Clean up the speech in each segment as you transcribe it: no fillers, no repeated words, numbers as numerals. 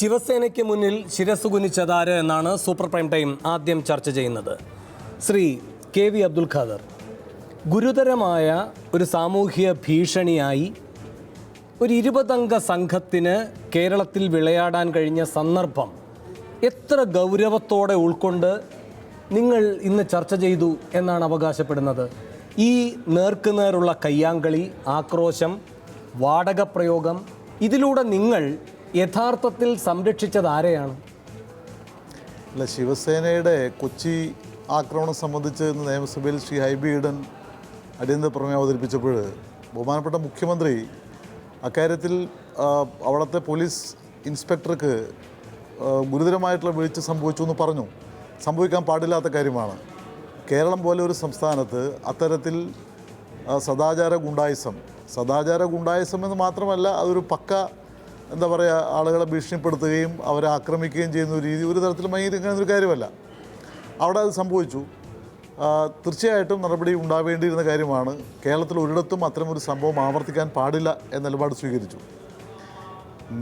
ശിവസേനയ്ക്ക് മുന്നിൽ ശിരസ്സു കുനിച്ചതാര് എന്നാണ് super prime time ആദ്യം ചർച്ച ചെയ്യുന്നത്. ശ്രീ കെ.വി. അബ്ദുൽ ഖാദർ, ഗുരുതരമായ ഒരു സാമൂഹ്യ ഭീഷണിയായി ഒരു 20 സംഘത്തിന് കേരളത്തിൽ വിളയാടാൻ കഴിഞ്ഞ സന്ദർഭം എത്ര ഗൗരവത്തോടെ ഉൾക്കൊണ്ട് നിങ്ങൾ ഇന്ന് ചർച്ച ചെയ്തു എന്നാണ് അവകാശപ്പെടുന്നത്? ഈ നേർക്കുനേറുള്ള കയ്യാങ്കളി, ആക്രോശം, വാടക പ്രയോഗം, ഇതിലൂടെ നിങ്ങൾ യഥാർത്ഥത്തിൽ സംരക്ഷിച്ചത് ആരെയാണ്? അല്ല, ശിവസേനയുടെ കൊച്ചി ആക്രമണം സംബന്ധിച്ച് ഇന്ന് നിയമസഭയിൽ ശ്രീ ഹൈബി ഈഡൻ അടിയന്തര പ്രമേയം അവതരിപ്പിച്ചപ്പോൾ ബഹുമാനപ്പെട്ട മുഖ്യമന്ത്രി അക്കാര്യത്തിൽ അവിടുത്തെ പോലീസ് ഇൻസ്പെക്ടർക്ക് ഗുരുതരമായിട്ടുള്ള വീഴ്ച സംഭവിച്ചു എന്ന് പറഞ്ഞു. സംഭവിക്കാൻ പാടില്ലാത്ത കാര്യമാണ്. കേരളം പോലെ ഒരു സംസ്ഥാനത്ത് അത്തരത്തിൽ സദാചാര ഗുണ്ടായിസം എന്ന് മാത്രമല്ല, അതൊരു പക്ക എന്താ പറയുക, ആളുകളെ ഭീഷണിപ്പെടുത്തുകയും അവരെ ആക്രമിക്കുകയും ചെയ്യുന്ന ഒരു രീതി ഒരു തരത്തിലും അംഗീകരിക്കുന്ന ഒരു കാര്യമല്ല. അവിടെ അത് സംഭവിച്ചു. തീർച്ചയായിട്ടും നടപടി ഉണ്ടാവേണ്ടിയിരുന്ന കാര്യമാണ്. കേരളത്തിൽ ഒരിടത്തും അത്തരമൊരു സംഭവം ആവർത്തിക്കാൻ പാടില്ല എന്ന നിലപാട് സ്വീകരിച്ചു.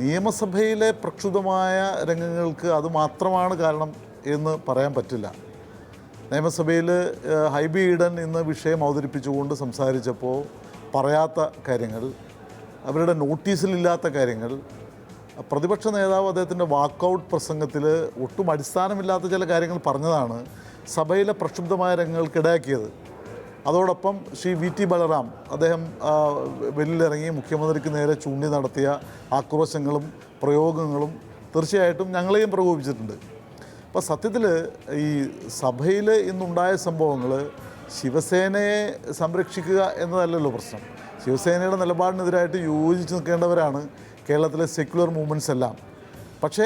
നിയമസഭയിലെ പ്രക്ഷുബ്ധമായ രംഗങ്ങൾക്ക് അത് മാത്രമാണ് കാരണം എന്ന് പറയാൻ പറ്റില്ല. നിയമസഭയിൽ ഹൈബി ഈഡൻ ഇന്ന് വിഷയം അവതരിപ്പിച്ചുകൊണ്ട് സംസാരിച്ചപ്പോൾ പറയാത്ത കാര്യങ്ങൾ, അവരുടെ നോട്ടീസിലില്ലാത്ത കാര്യങ്ങൾ, പ്രതിപക്ഷ നേതാവ് അദ്ദേഹത്തിൻ്റെ വാക്കൗട്ട് പ്രസംഗത്തിൽ ഒട്ടും അടിസ്ഥാനമില്ലാത്ത ചില കാര്യങ്ങൾ പറഞ്ഞതാണ് സഭയിലെ പ്രക്ഷുബ്ധമായ രംഗങ്ങൾക്കിടയാക്കിയത്. അതോടൊപ്പം ശ്രീ വി ടി ബലറാം അദ്ദേഹം വെളിയിലിറങ്ങി മുഖ്യമന്ത്രിക്ക് നേരെ ചൂണ്ടി നടത്തിയ ആക്രോശങ്ങളും പ്രയോഗങ്ങളും തീർച്ചയായിട്ടും ഞങ്ങളെയും പ്രകോപിച്ചിട്ടുണ്ട്. അപ്പോൾ സത്യത്തിൽ ഈ സഭയിൽ ഇന്നുണ്ടായ സംഭവങ്ങൾ ശിവസേനയെ സംരക്ഷിക്കുക എന്നതല്ലല്ലോ പ്രശ്നം. ശിവസേനയുടെ നിലപാടിനെതിരായിട്ട് യോജിച്ച് നിൽക്കേണ്ടവരാണ് കേരളത്തിലെ സെക്യുലർ മൂവ്മെൻറ്റ്സ് എല്ലാം. പക്ഷേ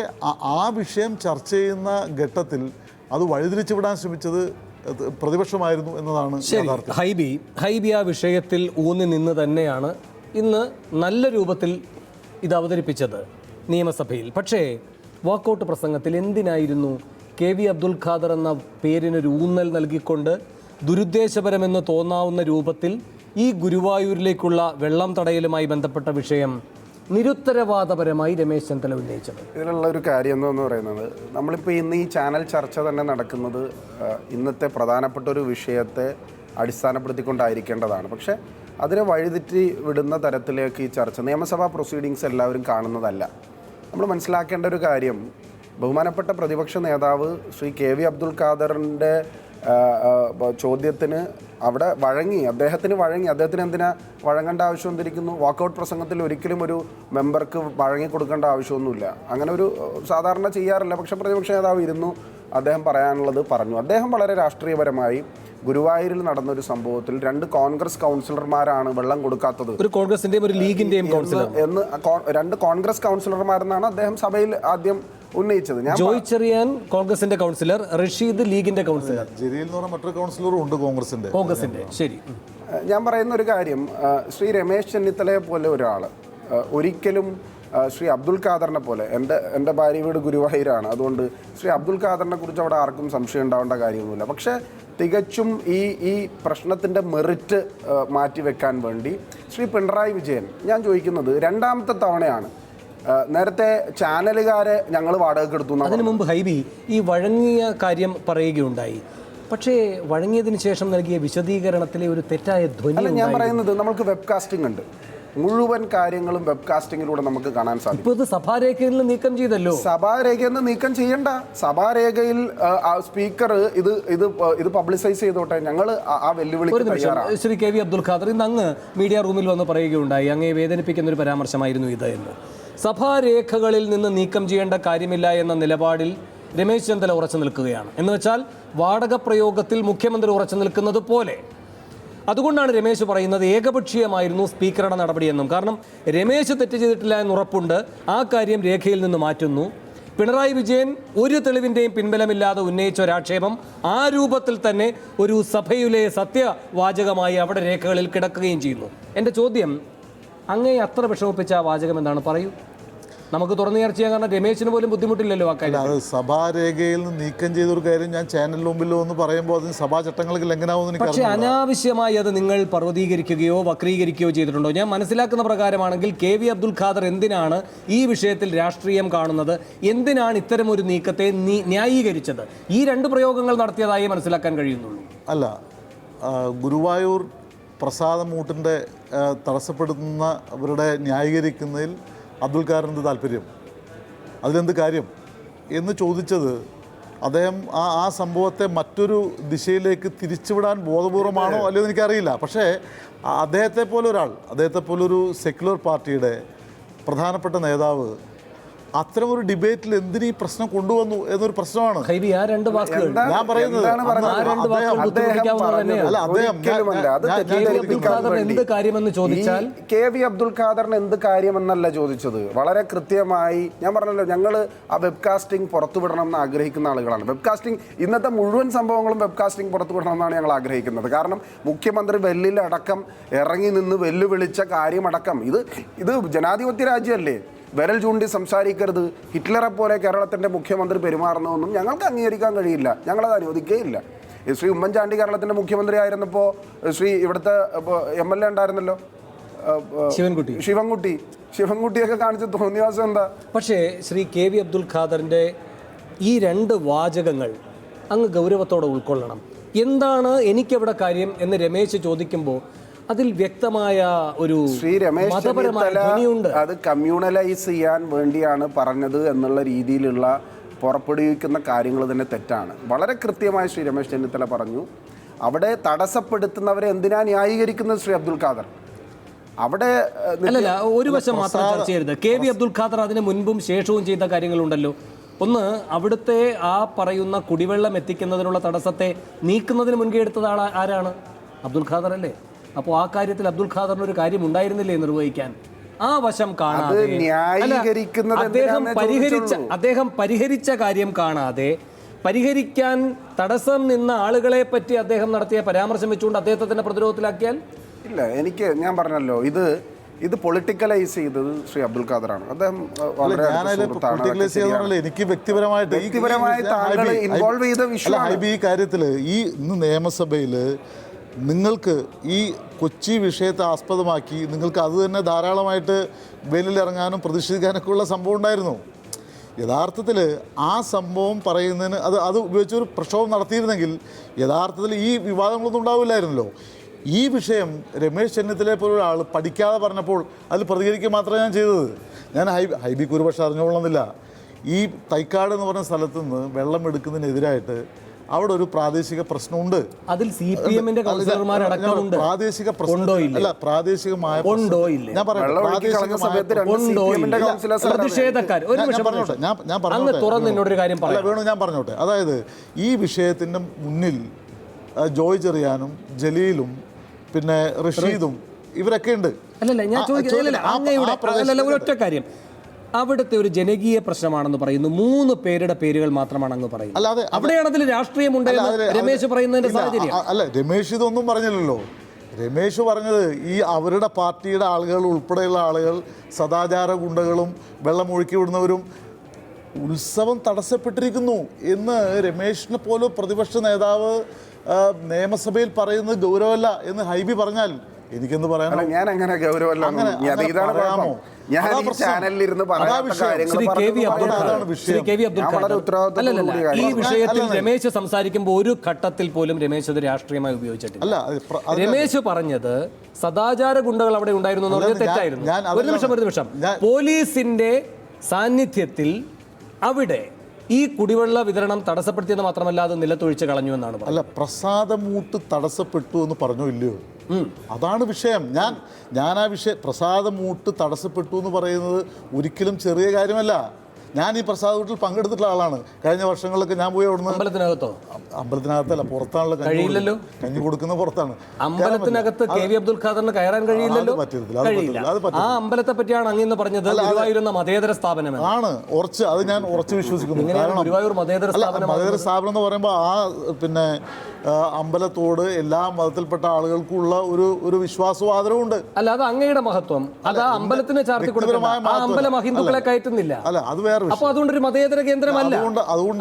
ആ വിഷയം ചർച്ച ചെയ്യുന്ന ഘട്ടത്തിൽ അത് വഴിതിരിച്ചു വിടാൻ ശ്രമിച്ചത് പ്രതിപക്ഷമായിരുന്നു എന്നതാണ് യാഥാർത്ഥ്യം. ഹൈബി ആ വിഷയത്തിൽ ഊന്നി നിന്ന് തന്നെയാണ് ഇന്ന് നല്ല രൂപത്തിൽ ഇത് അവതരിപ്പിച്ചത് നിയമസഭയിൽ. പക്ഷേ വാക്കൗട്ട് പ്രസംഗത്തിൽ എന്തിനായിരുന്നു കെ.വി. അബ്ദുൽ ഖാദർ എന്ന പേരിനൊരു ഊന്നൽ നൽകിക്കൊണ്ട് ദുരുദ്ദേശപരമെന്ന് തോന്നാവുന്ന രൂപത്തിൽ ഈ ഗുരുവായൂരിലേക്കുള്ള വെള്ളം തടയലുമായി ബന്ധപ്പെട്ട വിഷയം നിരുത്തരവാദപരമായി രമേശ് ചെന്നിത്തല ഉന്നയിച്ചത്? ഇതിലുള്ള ഒരു കാര്യം എന്ന് പറയുന്നത്, നമ്മളിപ്പോൾ ഇന്ന് ഈ ചാനൽ ചർച്ച തന്നെ നടക്കുന്നത് ഇന്നത്തെ പ്രധാനപ്പെട്ട ഒരു വിഷയത്തെ അടിസ്ഥാനപ്പെടുത്തിക്കൊണ്ടായിരിക്കേണ്ടതാണ്. പക്ഷേ അതിനെ വഴിതെറ്റി വിടുന്ന തരത്തിലേക്ക് ഈ ചർച്ച, നിയമസഭാ പ്രൊസീഡിങ്സ് എല്ലാവരും കാണുന്നതല്ല. നമ്മൾ മനസ്സിലാക്കേണ്ട ഒരു കാര്യം, ബഹുമാനപ്പെട്ട പ്രതിപക്ഷ നേതാവ് ശ്രീ കെ.വി. അബ്ദുൽ ഖാദറിൻ്റെ ചോദ്യത്തിന് അവിടെ അദ്ദേഹത്തിന് എന്തിനാ വഴങ്ങേണ്ട ആവശ്യം വന്നിരിക്കുന്നു? വാക്കൗട്ട് പ്രസംഗത്തിൽ ഒരിക്കലും ഒരു മെമ്പർക്ക് വഴങ്ങിക്കൊടുക്കേണ്ട ആവശ്യമൊന്നുമില്ല. അങ്ങനെ ഒരു സാധാരണ ചെയ്യാറില്ല. പക്ഷേ പ്രതിപക്ഷ നേതാവ് ഇരുന്നു, അദ്ദേഹം പറയാനുള്ളത് പറഞ്ഞു. അദ്ദേഹം വളരെ രാഷ്ട്രീയപരമായി ഗുരുവായൂരിൽ നടന്നൊരു സംഭവത്തിൽ 2 കോൺഗ്രസ് കൗൺസിലർമാരാണ് വെള്ളം കൊടുക്കാത്തത്, ഒരു കോൺഗ്രസിന്റെയും ഒരു ലീഗിന്റെയും കൗൺസിലർ എന്ന് 2 കോൺഗ്രസ് കൗൺസിലർമാരെന്നാണ് അദ്ദേഹം സഭയിൽ ആദ്യം ഉന്നയിച്ചത്. ജോയ് ചെറിയാൻ കോൺഗ്രസിന്റെ കൗൺസിലർ, റഷീദ് ലീഗിന്റെ കൗൺസിലർ, ജലീൽ എന്ന് പറഞ്ഞ മറ്റൊരു കൗൺസിലറും ഉണ്ട് കോൺഗ്രസിന്റെ. ശരി, ഞാൻ പറയുന്ന ഒരു കാര്യം, ശ്രീ രമേശ് ചെന്നിത്തലയെ പോലെ ഒരാൾ ഒരിക്കലും ശ്രീ അബ്ദുൽ ഖാദറിനെ പോലെ, എൻ്റെ ഭാര്യ വീട് ഗുരുവായൂരാണ്, അതുകൊണ്ട് ശ്രീ അബ്ദുൽ ഖാദറിനെ കുറിച്ച് അവിടെ ആർക്കും സംശയം ഉണ്ടാവേണ്ട കാര്യമൊന്നുമില്ല. പക്ഷേ തികച്ചും ഈ പ്രശ്നത്തിൻ്റെ മെറിറ്റ് മാറ്റിവെക്കാൻ വേണ്ടി ശ്രീ പിണറായി വിജയൻ, ഞാൻ ചോദിക്കുന്നത് 2ാമത്തെ തവണയാണ്, നേരത്തെ ചാനലുകാരെ ഞങ്ങൾ വാടകയ്ക്ക് എടുത്തു. അതിനു മുമ്പ് ഹൈബി ഈ വഴങ്ങിയ കാര്യം പറയുകയുണ്ടായി. പക്ഷേ വഴങ്ങിയതിന് ശേഷം നൽകിയ വിശദീകരണത്തിലെ ഒരു തെറ്റായ ധ്വനി അല്ല, ഞാൻ പറയുന്നത്, നമ്മൾക്ക് വെബ്കാസ്റ്റിംഗ് ഉണ്ട്. മുഴുവൻ കാര്യങ്ങളും വെബ്കാസ്റ്റിങ്ങിലൂടെ നമുക്ക് കാണാൻ സാധിക്കും. ഇപ്പോൾ സഭാരേഖയിൽ നിന്ന് നീക്കം ചെയ്തല്ലോ. സഭാരേഖയിൽ നിന്ന് നീക്കം ചെയ്യണ്ട. സഭാരേഖയിൽ സ്പീക്കർ ഇത് പബ്ലിസൈസ് ചെയ്തോട്ടെ, ഞങ്ങൾ ആ വെല്ലുവിളിക്ക് തയ്യാറാണ്. ശ്രീ കെ.വി. അബ്ദുൽ ഖാദർ, ഇന്ന് അങ്ങ് മീഡിയ റൂമിൽ വന്ന് പറയുകയുണ്ടായി, അങ്ങേ വേദനിപ്പിക്കുന്ന ഒരു പരാമർശമായിരുന്നു ഇത് എന്ന്. സഭാരേഖകളിൽ നിന്ന് നീക്കം ചെയ്യേണ്ട കാര്യമില്ല എന്ന നിലപാടിൽ രമേശ് ചെന്നിത്തല ഉറച്ചു നിൽക്കുകയാണ്. എന്ന് വെച്ചാൽ വാടക പ്രയോഗത്തിൽ മുഖ്യമന്ത്രി ഉറച്ചു നിൽക്കുന്നത് പോലെ. അതുകൊണ്ടാണ് രമേശ് പറയുന്നത് ഏകപക്ഷീയമായിരുന്നു സ്പീക്കറുടെ നടപടിയെന്നും. കാരണം രമേശ് തെറ്റ് ചെയ്തിട്ടില്ല എന്ന് ഉറപ്പുണ്ട്, ആ കാര്യം രേഖയിൽ നിന്ന് മാറ്റുന്നു. പിണറായി വിജയൻ ഒരു തെളിവിൻ്റെയും പിൻബലമില്ലാതെ ഉന്നയിച്ച ഒരാക്ഷേപം ആ രൂപത്തിൽ തന്നെ ഒരു സഭയിലെ സത്യവാചകമായി അവിടെ രേഖകളിൽ കിടക്കുകയും ചെയ്യുന്നു. എൻ്റെ ചോദ്യം, അങ്ങേ അത്ര വിഷമിപ്പിച്ച ആ വാചകം എന്താണ്? പറയൂ. നമുക്ക് തുറന്നു ചർച്ച ചെയ്യാൻ, കാരണം രമേശിന് പോലും ബുദ്ധിമുട്ടില്ലല്ലോ ആ കാര്യം. അത് സഭാരേഖയിൽ നിന്ന് നീക്കം ചെയ്തൊരു കാര്യം ഞാൻ ചാനലിന് മുമ്പിലോ എന്ന് പറയുമ്പോൾ അതിന് സഭാ ചട്ടങ്ങൾക്ക് ലംഘനമാവുമെന്ന് എനിക്ക് പക്ഷേ അറിയില്ല. അനാവശ്യമായി അത് നിങ്ങൾ പർവ്വതീകരിക്കുകയോ വക്രീകരിക്കുകയോ ചെയ്തിട്ടുണ്ടോ? ഞാൻ മനസ്സിലാക്കുന്ന പ്രകാരമാണെങ്കിൽ KV അബ്ദുൽ ഖാദർ എന്തിനാണ് ഈ വിഷയത്തിൽ രാഷ്ട്രീയം കാണുന്നത്, എന്തിനാണ് ഇത്തരം ഒരു നീക്കത്തെ ന്യായീകരിച്ചത്, ഈ രണ്ട് പ്രയോഗങ്ങൾ നടത്തിയതായി മനസ്സിലാക്കാൻ കഴിയുന്നുള്ളൂ. അല്ല, ഗുരുവായൂർ പ്രസാദമൂട്ടിൻ്റെ തടസ്സപ്പെടുത്തുന്നവരുടെ ന്യായീകരിക്കുന്നതിൽ അബ്ദുൽ ഖാദറിന് താല്പര്യം, അതിലെന്ത് കാര്യം എന്ന് ചോദിച്ചത് അദ്ദേഹം ആ സംഭവത്തെ മറ്റൊരു ദിശയിലേക്ക് തിരിച്ചുവിടാൻ ബോധപൂർവമാണോ അല്ലയോ എനിക്കറിയില്ല. പക്ഷേ അദ്ദേഹത്തെ പോലൊരു സെക്യുലർ പാർട്ടിയുടെ പ്രധാനപ്പെട്ട നേതാവ് അത്തരമൊരു ഡിബേറ്റിൽ എന്തിനീ പ്രശ്നം കൊണ്ടുവന്നു എന്നൊരു പ്രശ്നമാണ്. ആ രണ്ട് വാക്കുകൾ ഞാൻ പറയുന്നത് എന്ത് കാര്യമെന്ന് ചോദിച്ചാൽ KV അബ്ദുൽ ഖാദറിന് എന്ത് കാര്യമെന്നല്ല ചോദിച്ചത്. വളരെ കൃത്യമായി ഞാൻ പറഞ്ഞല്ലോ, ഞങ്ങൾ ആ വെബ്കാസ്റ്റിംഗ് പുറത്തുവിടണം എന്ന് ആഗ്രഹിക്കുന്ന ആളുകളാണ്. വെബ്കാസ്റ്റിംഗ് ഇന്നത്തെ മുഴുവൻ സംഭവങ്ങളും വെബ്കാസ്റ്റിംഗ് പുറത്തുവിടണം എന്നാണ് ഞങ്ങൾ ആഗ്രഹിക്കുന്നത്. കാരണം മുഖ്യമന്ത്രി വെല്ലിലടക്കം ഇറങ്ങി നിന്ന് വെല്ലുവിളിച്ച കാര്യമടക്കം ഇത് ജനാധിപത്യ രാജ്യമല്ലേ, വിരൽ ചൂണ്ടി സംസാരിക്കരുത്, ഹിറ്റ്ലറെ പോലെ കേരളത്തിൻ്റെ മുഖ്യമന്ത്രി പെരുമാറുന്നതൊന്നും ഞങ്ങൾക്ക് അംഗീകരിക്കാൻ കഴിയില്ല, ഞങ്ങളത് അനുവദിക്കുകയില്ല. ശ്രീ ഉമ്മൻചാണ്ടി കേരളത്തിൻ്റെ മുഖ്യമന്ത്രി ആയിരുന്നപ്പോൾ ഇവിടുത്തെ MLA ഉണ്ടായിരുന്നല്ലോ ശിവൻകുട്ടിയൊക്കെ കാണിച്ച തോന്നിയാസം എന്താ? പക്ഷേ ശ്രീ KV അബ്ദുൽ ഖാദറിൻ്റെ ഈ രണ്ട് വാചകങ്ങൾ അങ്ങ് ഗൗരവത്തോടെ ഉൾക്കൊള്ളണം. എന്താണ് എനിക്കവിടെ കാര്യം എന്ന് രമേശ് ചോദിക്കുമ്പോൾ അതിൽ വ്യക്തമായ ഒരു മതപരമായ ധ്വനിയുണ്ട്. അത് കമ്മ്യൂണലൈസ് ചെയ്യാൻ വേണ്ടിയാണ് പറഞ്ഞത് എന്നുള്ള രീതിയിലുള്ള പുറപ്പെടുവിക്കുന്ന കാര്യങ്ങൾ തന്നെ തെറ്റാണ്. വളരെ കൃത്യമായി ശ്രീ രമേശ് ചെന്നിത്തല പറഞ്ഞു, അവിടെ തടസ്സപ്പെടുത്തുന്നവരെ എന്തിനാ ന്യായീകരിക്കുന്നത് ശ്രീ അബ്ദുൽ ഖാദർ? അവിടെ അല്ലല്ല, ഒരു വശം മാത്രം ചർച്ച ചെയ്യരുത്. KV അബ്ദുൽ ഖാദർ അതിന് മുൻപും ശേഷവും ചെയ്ത കാര്യങ്ങളുണ്ടല്ലോ. ഒന്ന്, അവിടുത്തെ ആ പറയുന്ന കുടിവെള്ളം എത്തിക്കുന്നതിനുള്ള തടസ്സത്തെ നീക്കുന്നതിന് മുൻകൈ എടുത്തത് ആരാണ്? അബ്ദുൽ ഖാദർ അല്ലേ? അപ്പോൾ ആ കാര്യത്തിൽ അബ്ദുൽ ഖാദറിന് ഒരു കാര്യം ഉണ്ടായിരുന്നില്ലേ നിർവഹിക്കാൻ? ആ വശം കാണാതെ അദ്ദേഹം പരിഹരിച്ച കാര്യം കാണാതെ പരിഹരിക്കാൻ തടസ്സം നിന്ന ആളുകളെ പറ്റി അദ്ദേഹം നടത്തിയ പരാമർശം വെച്ചുകൊണ്ട് അദ്ദേഹത്തെ തന്നെ പ്രതിരോധത്തിലാക്കിയാൽ ഇല്ല. ഞാൻ പറഞ്ഞല്ലോ, ഇത് പൊളിറ്റിക്കലൈസ് ചെയ്തത് ശ്രീ അബ്ദുൽ ഖാദറാണ്. അദ്ദേഹം എനിക്ക് വ്യക്തിപരമായിട്ട് ഇൻവോൾവ് ചെയ്ത വിഷയം ഈ കാര്യത്തിൽ ഇന്ന് നിയമസഭയിൽ നിങ്ങൾക്ക് ഈ കൊച്ചി വിഷയത്തെ ആസ്പദമാക്കി നിങ്ങൾക്ക് അത് തന്നെ ധാരാളമായിട്ട് വെളിയിലിറങ്ങാനും പ്രതിഷേധിക്കാനൊക്കെ ഉള്ള സംഭവം ഉണ്ടായിരുന്നു. യഥാർത്ഥത്തിൽ ആ സംഭവം പറയുന്നതിന് അത് ഉപയോഗിച്ചൊരു പ്രക്ഷോഭം നടത്തിയിരുന്നെങ്കിൽ യഥാർത്ഥത്തിൽ ഈ വിവാദങ്ങളൊന്നും ഉണ്ടാവില്ലായിരുന്നല്ലോ. ഈ വിഷയം രമേശ് ചെന്നിത്തലയെ പോലൊരാൾ പഠിക്കാതെ പറഞ്ഞപ്പോൾ അതിൽ പ്രതികരിക്കുക മാത്രമേ ഞാൻ ചെയ്തത്. ഞാൻ ഹൈബിക്ക് ഒരു പക്ഷേ അറിഞ്ഞുകൊള്ളുന്നില്ല, ഈ തൈക്കാട് എന്ന് പറഞ്ഞ സ്ഥലത്ത് നിന്ന് വെള്ളം എടുക്കുന്നതിനെതിരായിട്ട് അവിടെ ഒരു പ്രാദേശിക പ്രശ്നമുണ്ട്. അതിൽ CPM-ന്റെ കൗൺസിലർമാരടക്കമുണ്ട്. പ്രാദേശിക പ്രശ്നം അല്ല, പ്രാദേശികമായ ഞാൻ പറഞ്ഞോട്ടെ. അതായത് ഈ വിഷയത്തിന്റെ മുന്നിൽ ജോയ് ചെറിയാനും ജലീലും പിന്നെ റഷീദും ഇവരൊക്കെ ഉണ്ട്. ഒറ്റ കാര്യം, അവിടുത്തെ ഒരു ജനകീയ പ്രശ്നമാണെന്ന് പറയുന്നു. 3 പേരുടെ പേരുകൾ മാത്രമാണ് അങ്ങ് പറയുന്നത്. അല്ലാതെ അവിടെയാണ് അതിൽ രാഷ്ട്രീയമുണ്ടെന്ന് രമേശ് പറയുന്നതിന്റെ സാഹചര്യം. അല്ല, രമേശ് ഇതൊന്നും പറഞ്ഞില്ലല്ലോ. രമേശ് പറഞ്ഞത് ഈ അവരുടെ പാർട്ടിയുടെ ആളുകൾ ഉൾപ്പെടെയുള്ള ആളുകൾ സദാചാര ഗുണ്ടകളും വെള്ളം ഒഴുക്കി വിടുന്നവരും ഉത്സവം തടസ്സപ്പെട്ടിരിക്കുന്നു എന്ന് രമേശിനെ പോലെ പ്രതിപക്ഷ നേതാവ് നിയമസഭയിൽ പറയുന്നത് ഗൗരവമല്ല എന്ന് ഹൈബി പറഞ്ഞാൽ എനിക്കെന്ത് പറയാനോ? ഞാൻ അങ്ങനെ ഗൗരവമല്ല. ഈ വിഷയത്തിൽ രമേശ് സംസാരിക്കുമ്പോൾ ഒരു ഘട്ടത്തിൽ പോലും രമേശ് അത് രാഷ്ട്രീയമായി ഉപയോഗിച്ചിട്ടില്ല. രമേശ് പറഞ്ഞത് സദാചാര ഗുണ്ടകൾ അവിടെ ഉണ്ടായിരുന്നു എന്ന് പറഞ്ഞത് തെറ്റായിരുന്നു. ഒരു നിമിഷം പോലീസിന്റെ സാന്നിധ്യത്തിൽ അവിടെ ഈ കുടിവെള്ള വിതരണം തടസ്സപ്പെടുത്തിയെന്ന് മാത്രമല്ല അത് നിലത്തൊഴിച്ച് കളഞ്ഞു എന്നാണ്. അല്ല, പ്രസാദമൂട്ട് തടസ്സപ്പെട്ടു എന്ന് പറഞ്ഞോ ഇല്ലയോ? അതാണ് വിഷയം. ഞാൻ ആ വിഷയം പ്രസാദമൂട്ട് തടസ്സപ്പെട്ടു എന്ന് പറയുന്നത് ഒരിക്കലും ചെറിയ കാര്യമല്ല. ഞാൻ ഈ പ്രസാദമൂട്ടിൽ പങ്കെടുത്തിട്ടുള്ള ആളാണ്. കഴിഞ്ഞ വർഷങ്ങളിലൊക്കെ ഞാൻ പോയി അവിടുന്ന് അമ്പലത്തിനകത്തല്ല, പുറത്താണല്ലോ കഞ്ഞി കൊടുക്കുന്ന പുറത്താണ്. അമ്പലത്തിനകത്ത് KV അബ്ദുൽ ഖാദറിന് കയറാൻ കഴിയില്ലല്ലോ. ആ അമ്പലത്തെ പറ്റിയാണ് അങ്ങ് പറഞ്ഞത് ഗുരുവായൂർ മതേതര സ്ഥാപനം ആണ്. അത് ഞാൻ ഉറച്ചു വിശ്വസിക്കുന്നു. കാരണം ഗുരുവായൂർ മതേതര സ്ഥാപനം എന്ന് പറയുമ്പോൾ ആ പിന്നെ അമ്പലത്തോട് എല്ലാ മതത്തിൽപ്പെട്ട ആളുകൾക്കുള്ള ഒരു വിശ്വാസവും ആദരവുമുണ്ട്. അല്ല, അത് അങ്ങയുടെ മഹത്വം, അത് ആ അമ്പലത്തിന് ചാർത്തി കൊടുക്കണം. ആ അമ്പലം ഹിന്ദുക്കളെ കയറ്റുന്നില്ല. അല്ല, അത് വേറെ അപ്പൊ അതുകൊണ്ടൊരു മതേതര കേന്ദ്രമല്ല.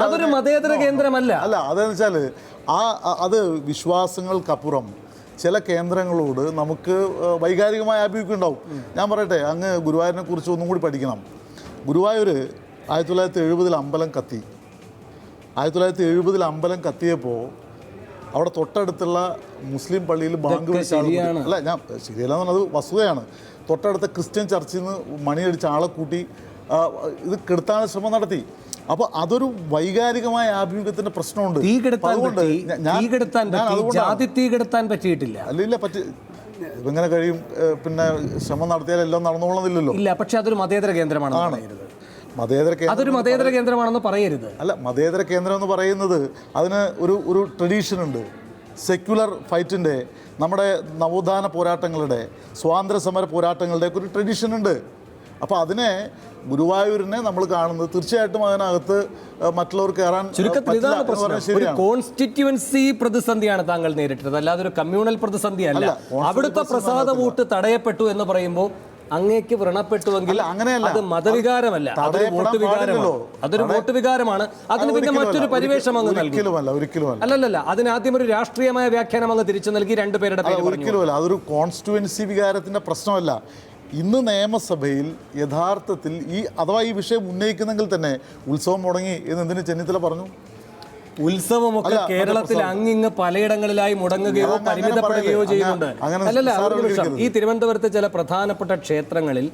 അതൊരു മതേതര കേന്ദ്രമല്ല. അല്ല, അതെന്ന് വെച്ചാൽ അത് വിശ്വാസങ്ങൾക്കപ്പുറം ചില കേന്ദ്രങ്ങളോട് നമുക്ക് വൈകാരികമായ ആഭിമുഖ്യം ഉണ്ടാവും. ഞാൻ പറയട്ടെ, അങ്ങ് ഗുരുവായൂരിനെ കുറിച്ച് ഒന്നും കൂടി പഠിക്കണം. ഗുരുവായൂർ 1970 അമ്പലം കത്തി. 1970 അമ്പലം കത്തിയപ്പോൾ അവിടെ തൊട്ടടുത്തുള്ള മുസ്ലിം പള്ളിയിൽ ബാങ്ക് വിളിച്ച അല്ല, ഞാൻ ശരിയല്ല എന്ന് പറഞ്ഞത് വസ്തുതയാണ്. തൊട്ടടുത്ത ക്രിസ്ത്യൻ ചർച്ചിൽ നിന്ന് മണിയടിച്ച ആളെ കൂട്ടി ഇത് കെടുത്താൻ ശ്രമം നടത്തി. അപ്പോൾ അതൊരു വൈകാരികമായ ആഭിമുഖ്യത്തിന്റെ പ്രശ്നമുണ്ട്. പറ്റിയിട്ടില്ല. അല്ല, ഇതെങ്ങനെ കഴിയും? പിന്നെ ശ്രമം നടത്തിയാൽ എല്ലാം നടന്നോളുന്നില്ലല്ലോ. ഇല്ല, പക്ഷെ അതൊരു മതേതര കേന്ദ്രമാണ്. അതൊരു മതേതര കേന്ദ്രമാണെന്ന് പറയരുത്. അല്ല, മതേതര കേന്ദ്രം എന്ന് പറയുന്നത് അതിന് ഒരു ട്രഡീഷൻ ഉണ്ട്. സെക്യുലർ ഫൈറ്റിൻ്റെ, നമ്മുടെ നവോത്ഥാന പോരാട്ടങ്ങളുടെ, സ്വാതന്ത്ര്യ സമര പോരാട്ടങ്ങളുടെ ഒക്കെ ഒരു ട്രഡീഷൻ ഉണ്ട്. അപ്പോൾ അതിനെ, ഗുരുവായൂരിനെ നമ്മൾ കാണുന്നത് തീർച്ചയായിട്ടും അതിനകത്ത് മറ്റുള്ളവർ കയറാൻ ഒരു കോൺസ്റ്റിറ്റ്യുവൻസി പ്രതിസന്ധിയാണ് താങ്കൾ നേരിട്ടത്, അല്ലാതെ ഒരു കമ്മ്യൂണൽ പ്രതിസന്ധി അല്ല. അവിടുത്തെ പ്രസാദ വോട്ട് തടയപ്പെട്ടു എന്ന് പറയുമ്പോൾ അങ്ങേക്ക് വ്രണപ്പെട്ടുവെങ്കിൽ അത് മതവികാരമല്ല, അതൊരു വോട്ട് വികാരമാണ്. അതൊരു വോട്ട് വികാരമാണ്. അതിന് പിന്നെ മറ്റൊരു പരിവേഷം അങ്ങ് നൽകി. അല്ലല്ല, അതിനാദ്യം ഒരു രാഷ്ട്രീയമായ വ്യാഖ്യാനം അങ്ങ് തിരിച്ചു നൽകി രണ്ടുപേരുടെ പേര്. ഒരിക്കലുമല്ല, അതൊരു കോൺസ്റ്റിറ്റ്യുവൻസി വികാരത്തിന്റെ പ്രശ്നമല്ല. ഇന്ന് നിയമസഭയിൽ യഥാർത്ഥത്തിൽ അഥവാ ഈ വിഷയം ഉന്നയിക്കുന്നെങ്കിൽ തന്നെ ഉത്സവം മുടങ്ങി എന്ന് എന്തിന് ചെന്നിത്തല പറഞ്ഞു? ഉത്സവമൊക്കെ കേരളത്തിൽ അങ്ങിങ്ങ് പലയിടങ്ങളിലായി മുടങ്ങുകയോ പരിമിതപ്പെടുകയോ ചെയ്യുന്നുണ്ട്. അല്ലല്ല, ഈ തിരുവനന്തപുരത്തെ ചില പ്രധാനപ്പെട്ട ക്ഷേത്രങ്ങളിൽ